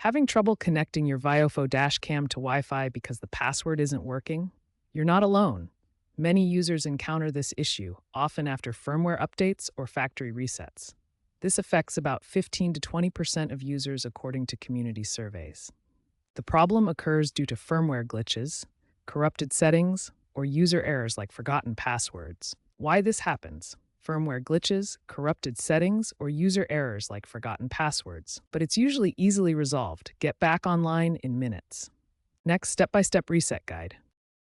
Having trouble connecting your Viofo dashcam to Wi Fi because the password isn't working? You're not alone. Many users encounter this issue, often after firmware updates or factory resets. This affects about 15 to 20% of users according to community surveys. The problem occurs due to firmware glitches, corrupted settings, or user errors like forgotten passwords. Why this happens? Firmware glitches, corrupted settings, or user errors like forgotten passwords. But it's usually easily resolved. Get back online in minutes. Next, step-by-step reset guide.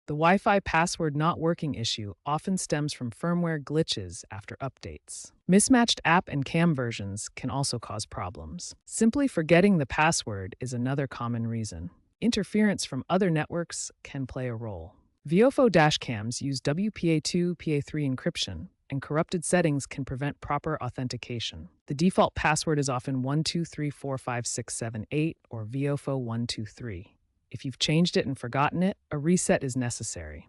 The Wi-Fi password not working issue often stems from firmware glitches after updates. Mismatched app and cam versions can also cause problems. Simply forgetting the password is another common reason. Interference from other networks can play a role. Viofo dashcams use WPA2, PA3 encryption, and corrupted settings can prevent proper authentication. The default password is often 1234567 or Viofo123. If you've changed it and forgotten it, a reset is necessary.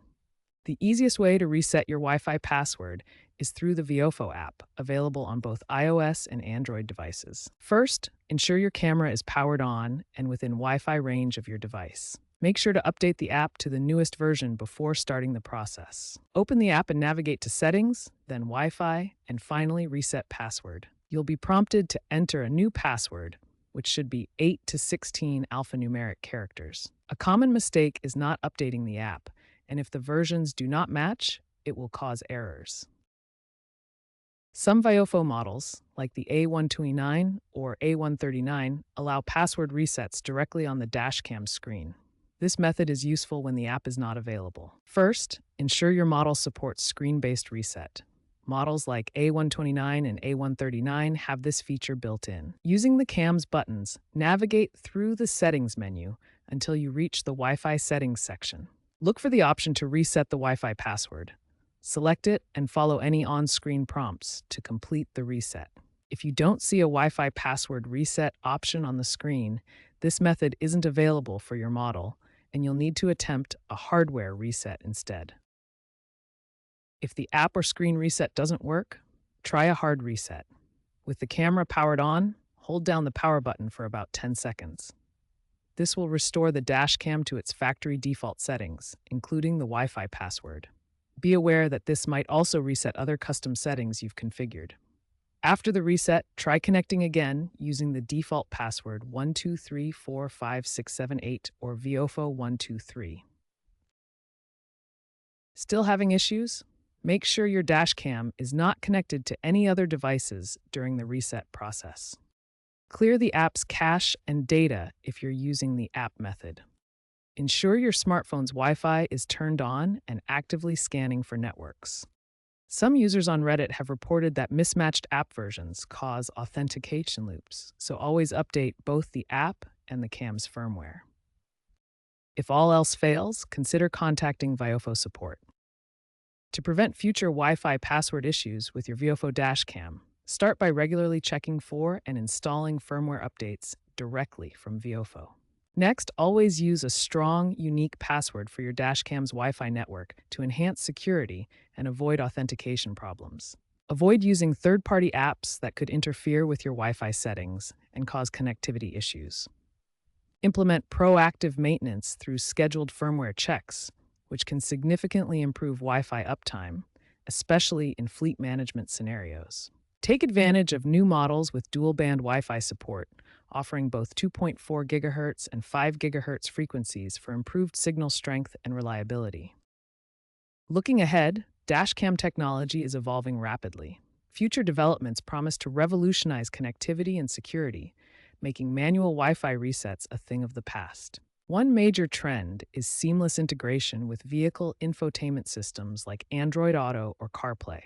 The easiest way to reset your Wi-Fi password is through the Viofo app, available on both iOS and Android devices. First, ensure your camera is powered on and within Wi-Fi range of your device. Make sure to update the app to the newest version before starting the process. Open the app and navigate to Settings, then Wi-Fi, and finally Reset Password. You'll be prompted to enter a new password, which should be 8 to 16 alphanumeric characters. A common mistake is not updating the app, and if the versions do not match, it will cause errors. Some Viofo models, like the A129 or A139, allow password resets directly on the dashcam screen. This method is useful when the app is not available. First, ensure your model supports screen-based reset. Models like A129 and A139 have this feature built in. Using the cam's buttons, navigate through the Settings menu until you reach the Wi-Fi settings section. Look for the option to reset the Wi-Fi password. Select it and follow any on-screen prompts to complete the reset. If you don't see a Wi-Fi password reset option on the screen, this method isn't available for your model, and you'll need to attempt a hardware reset instead. If the app or screen reset doesn't work, try a hard reset. With the camera powered on, hold down the power button for about 10 seconds. This will restore the dashcam to its factory default settings, including the Wi-Fi password. Be aware that this might also reset other custom settings you've configured. After the reset, try connecting again using the default password 1234567 or Viofo123. Still having issues? Make sure your dashcam is not connected to any other devices during the reset process. Clear the app's cache and data if you're using the app method. Ensure your smartphone's Wi-Fi is turned on and actively scanning for networks. Some users on Reddit have reported that mismatched app versions cause authentication loops, so always update both the app and the cam's firmware. If all else fails, consider contacting Viofo support. To prevent future Wi-Fi password issues with your Viofo dashcam, start by regularly checking for and installing firmware updates directly from Viofo. Next, always use a strong, unique password for your dashcam's Wi-Fi network to enhance security and avoid authentication problems. Avoid using third-party apps that could interfere with your Wi-Fi settings and cause connectivity issues. Implement proactive maintenance through scheduled firmware checks, which can significantly improve Wi-Fi uptime, especially in fleet management scenarios. Take advantage of new models with dual-band Wi-Fi support, offering both 2.4 GHz and 5 GHz frequencies for improved signal strength and reliability. Looking ahead, dashcam technology is evolving rapidly. Future developments promise to revolutionize connectivity and security, making manual Wi-Fi resets a thing of the past. One major trend is seamless integration with vehicle infotainment systems like Android Auto or CarPlay.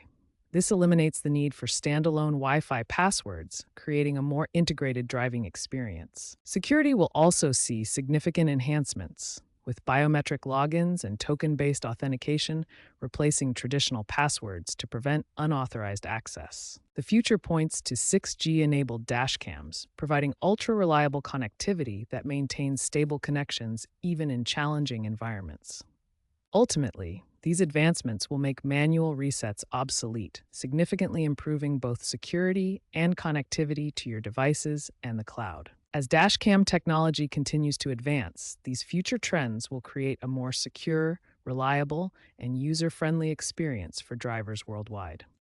This eliminates the need for standalone Wi-Fi passwords, creating a more integrated driving experience. Security will also see significant enhancements, with biometric logins and token-based authentication replacing traditional passwords to prevent unauthorized access. The future points to 6G-enabled dashcams, providing ultra-reliable connectivity that maintains stable connections even in challenging environments. Ultimately, these advancements will make manual resets obsolete, significantly improving both security and connectivity to your devices and the cloud. As dashcam technology continues to advance, these future trends will create a more secure, reliable, and user friendly experience for drivers worldwide.